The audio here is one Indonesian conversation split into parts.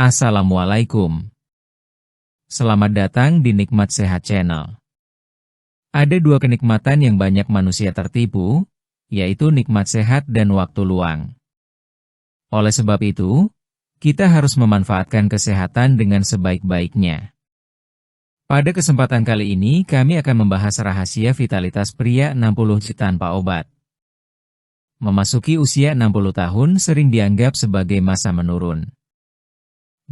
Assalamualaikum. Selamat datang di Nikmat Sehat Channel. Ada dua kenikmatan yang banyak manusia tertipu, yaitu nikmat sehat dan waktu luang. Oleh sebab itu, kita harus memanfaatkan kesehatan dengan sebaik-baiknya. Pada kesempatan kali ini, kami akan membahas rahasia vitalitas pria 60 tanpa obat. Memasuki usia 60 tahun sering dianggap sebagai masa menurun.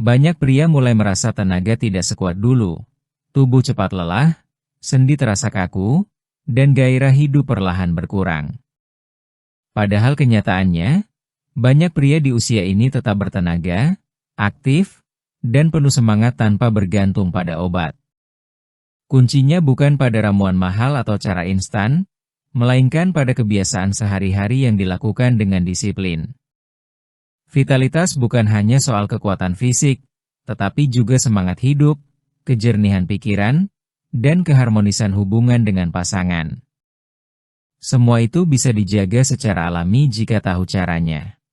Banyak pria mulai merasa tenaga tidak sekuat dulu, tubuh cepat lelah, sendi terasa kaku, dan gairah hidup perlahan berkurang. Padahal kenyataannya, banyak pria di usia ini tetap bertenaga, aktif, dan penuh semangat tanpa bergantung pada obat. Kuncinya bukan pada ramuan mahal atau cara instan, melainkan pada kebiasaan sehari-hari yang dilakukan dengan disiplin. Vitalitas bukan hanya soal kekuatan fisik, tetapi juga semangat hidup, kejernihan pikiran, dan keharmonisan hubungan dengan pasangan. Semua itu bisa dijaga secara alami jika tahu caranya.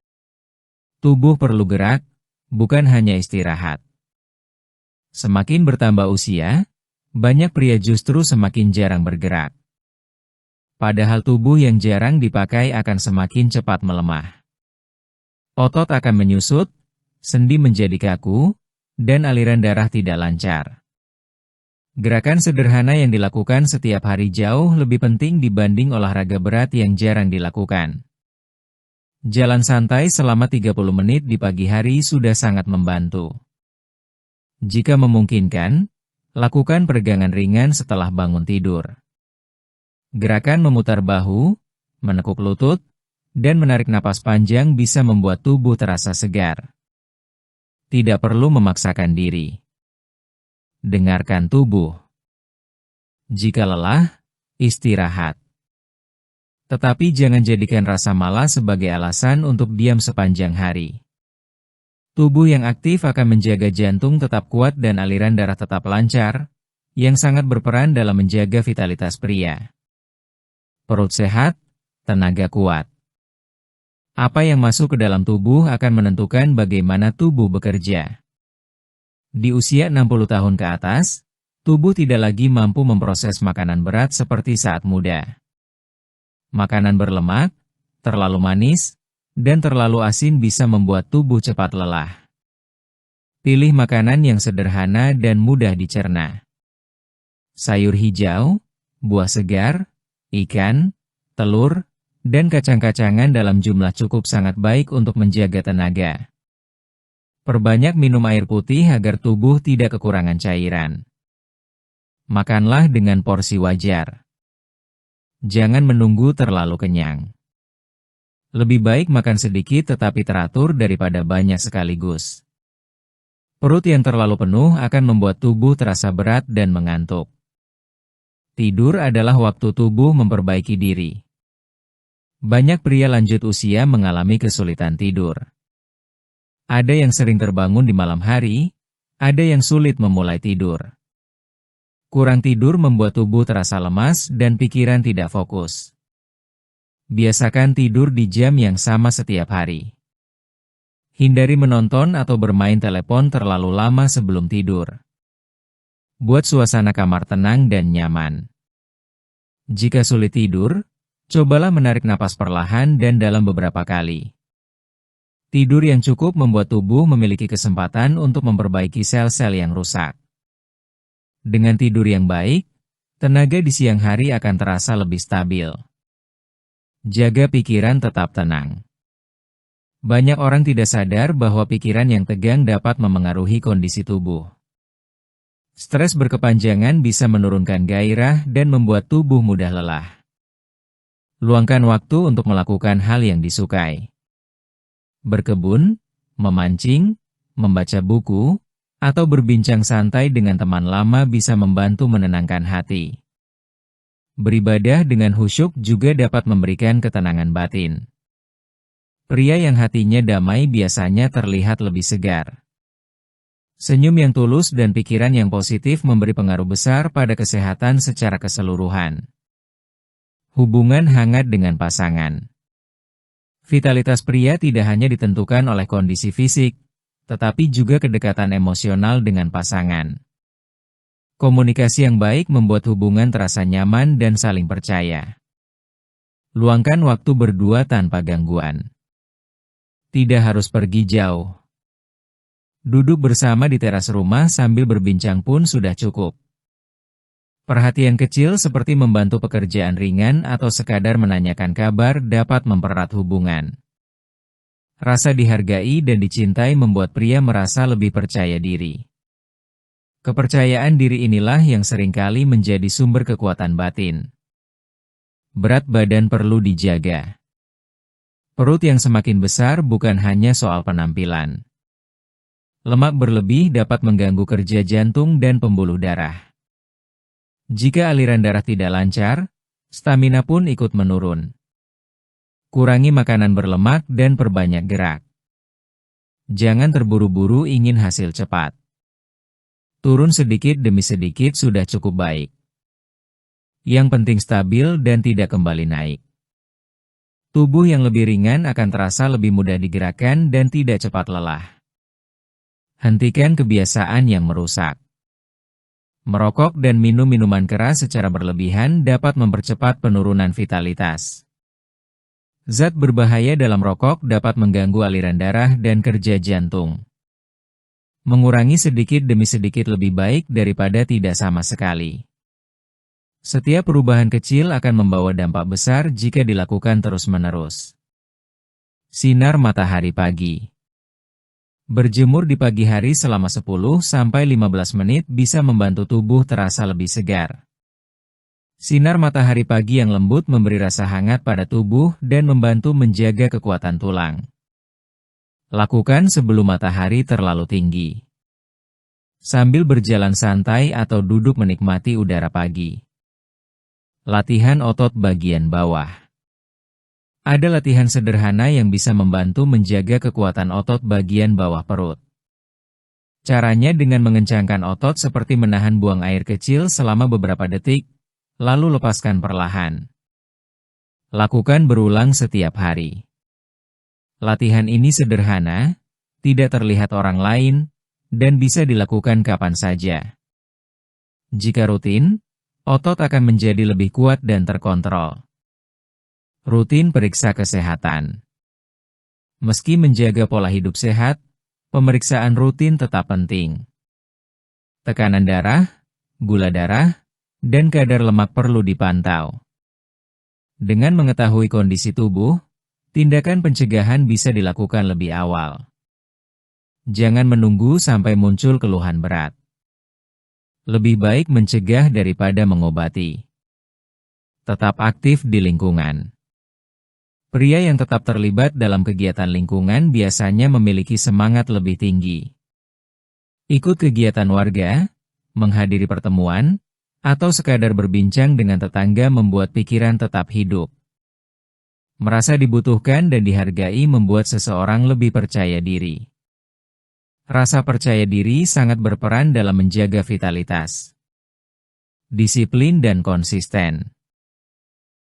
Tubuh perlu gerak, bukan hanya istirahat. Semakin bertambah usia, banyak pria justru semakin jarang bergerak. Padahal tubuh yang jarang dipakai akan semakin cepat melemah. Otot akan menyusut, sendi menjadi kaku, dan aliran darah tidak lancar. Gerakan sederhana yang dilakukan setiap hari jauh lebih penting dibanding olahraga berat yang jarang dilakukan. Jalan santai selama 30 menit di pagi hari sudah sangat membantu. Jika memungkinkan, lakukan peregangan ringan setelah bangun tidur. Gerakan memutar bahu, menekuk lutut, dan menarik napas panjang bisa membuat tubuh terasa segar. Tidak perlu memaksakan diri. Dengarkan tubuh. Jika lelah, istirahat. Tetapi jangan jadikan rasa malas sebagai alasan untuk diam sepanjang hari. Tubuh yang aktif akan menjaga jantung tetap kuat dan aliran darah tetap lancar, yang sangat berperan dalam menjaga vitalitas pria. Perut sehat, tenaga kuat. Apa yang masuk ke dalam tubuh akan menentukan bagaimana tubuh bekerja. Di usia 60 tahun ke atas, tubuh tidak lagi mampu memproses makanan berat seperti saat muda. Makanan berlemak, terlalu manis, dan terlalu asin bisa membuat tubuh cepat lelah. Pilih makanan yang sederhana dan mudah dicerna. Sayur hijau, buah segar, ikan, telur, dan kacang-kacangan dalam jumlah cukup sangat baik untuk menjaga tenaga. Perbanyak minum air putih agar tubuh tidak kekurangan cairan. Makanlah dengan porsi wajar. Jangan menunggu terlalu kenyang. Lebih baik makan sedikit tetapi teratur daripada banyak sekaligus. Perut yang terlalu penuh akan membuat tubuh terasa berat dan mengantuk. Tidur adalah waktu tubuh memperbaiki diri. Banyak pria lanjut usia mengalami kesulitan tidur. Ada yang sering terbangun di malam hari, ada yang sulit memulai tidur. Kurang tidur membuat tubuh terasa lemas dan pikiran tidak fokus. Biasakan tidur di jam yang sama setiap hari. Hindari menonton atau bermain telepon terlalu lama sebelum tidur. Buat suasana kamar tenang dan nyaman. Jika sulit tidur, cobalah menarik napas perlahan dan dalam beberapa kali. Tidur yang cukup membuat tubuh memiliki kesempatan untuk memperbaiki sel-sel yang rusak. Dengan tidur yang baik, tenaga di siang hari akan terasa lebih stabil. Jaga pikiran tetap tenang. Banyak orang tidak sadar bahwa pikiran yang tegang dapat memengaruhi kondisi tubuh. Stres berkepanjangan bisa menurunkan gairah dan membuat tubuh mudah lelah. Luangkan waktu untuk melakukan hal yang disukai. Berkebun, memancing, membaca buku, atau berbincang santai dengan teman lama bisa membantu menenangkan hati. Beribadah dengan khusyuk juga dapat memberikan ketenangan batin. Pria yang hatinya damai biasanya terlihat lebih segar. Senyum yang tulus dan pikiran yang positif memberi pengaruh besar pada kesehatan secara keseluruhan. Hubungan hangat dengan pasangan. Vitalitas pria tidak hanya ditentukan oleh kondisi fisik, tetapi juga kedekatan emosional dengan pasangan. Komunikasi yang baik membuat hubungan terasa nyaman dan saling percaya. Luangkan waktu berdua tanpa gangguan. Tidak harus pergi jauh. Duduk bersama di teras rumah sambil berbincang pun sudah cukup. Perhatian kecil seperti membantu pekerjaan ringan atau sekadar menanyakan kabar dapat mempererat hubungan. Rasa dihargai dan dicintai membuat pria merasa lebih percaya diri. Kepercayaan diri inilah yang seringkali menjadi sumber kekuatan batin. Berat badan perlu dijaga. Perut yang semakin besar bukan hanya soal penampilan. Lemak berlebih dapat mengganggu kerja jantung dan pembuluh darah. Jika aliran darah tidak lancar, stamina pun ikut menurun. Kurangi makanan berlemak dan perbanyak gerak. Jangan terburu-buru ingin hasil cepat. Turun sedikit demi sedikit sudah cukup baik. Yang penting stabil dan tidak kembali naik. Tubuh yang lebih ringan akan terasa lebih mudah digerakkan dan tidak cepat lelah. Hentikan kebiasaan yang merusak. Merokok dan minum minuman keras secara berlebihan dapat mempercepat penurunan vitalitas. Zat berbahaya dalam rokok dapat mengganggu aliran darah dan kerja jantung. Mengurangi sedikit demi sedikit lebih baik daripada tidak sama sekali. Setiap perubahan kecil akan membawa dampak besar jika dilakukan terus-menerus. Sinar matahari pagi. Berjemur di pagi hari selama 10-15 menit bisa membantu tubuh terasa lebih segar. Sinar matahari pagi yang lembut memberi rasa hangat pada tubuh dan membantu menjaga kekuatan tulang. Lakukan sebelum matahari terlalu tinggi. Sambil berjalan santai atau duduk menikmati udara pagi. Latihan otot bagian bawah. Ada latihan sederhana yang bisa membantu menjaga kekuatan otot bagian bawah perut. Caranya dengan mengencangkan otot seperti menahan buang air kecil selama beberapa detik, lalu lepaskan perlahan. Lakukan berulang setiap hari. Latihan ini sederhana, tidak terlihat orang lain, dan bisa dilakukan kapan saja. Jika rutin, otot akan menjadi lebih kuat dan terkontrol. Rutin periksa kesehatan. Meski menjaga pola hidup sehat, pemeriksaan rutin tetap penting. Tekanan darah, gula darah, dan kadar lemak perlu dipantau. Dengan mengetahui kondisi tubuh, tindakan pencegahan bisa dilakukan lebih awal. Jangan menunggu sampai muncul keluhan berat. Lebih baik mencegah daripada mengobati. Tetap aktif di lingkungan. Pria yang tetap terlibat dalam kegiatan lingkungan biasanya memiliki semangat lebih tinggi. Ikut kegiatan warga, menghadiri pertemuan, atau sekadar berbincang dengan tetangga membuat pikiran tetap hidup. Merasa dibutuhkan dan dihargai membuat seseorang lebih percaya diri. Rasa percaya diri sangat berperan dalam menjaga vitalitas. Disiplin dan konsisten.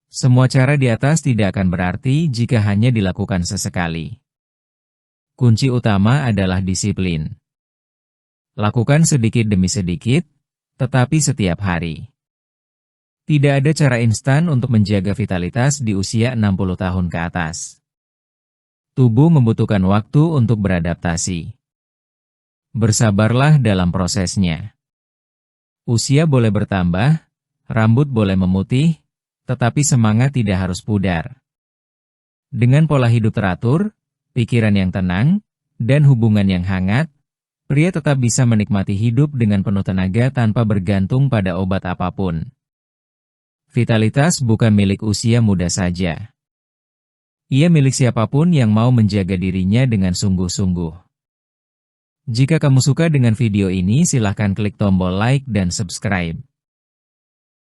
Semua cara di atas tidak akan berarti jika hanya dilakukan sesekali. Kunci utama adalah disiplin. Lakukan sedikit demi sedikit, tetapi setiap hari. Tidak ada cara instan untuk menjaga vitalitas di usia 60 tahun ke atas. Tubuh membutuhkan waktu untuk beradaptasi. Bersabarlah dalam prosesnya. Usia boleh bertambah, rambut boleh memutih, tetapi semangat tidak harus pudar. Dengan pola hidup teratur, pikiran yang tenang, dan hubungan yang hangat, pria tetap bisa menikmati hidup dengan penuh tenaga tanpa bergantung pada obat apapun. Vitalitas bukan milik usia muda saja. Ia milik siapapun yang mau menjaga dirinya dengan sungguh-sungguh. Jika kamu suka dengan video ini, silahkan klik tombol like dan subscribe.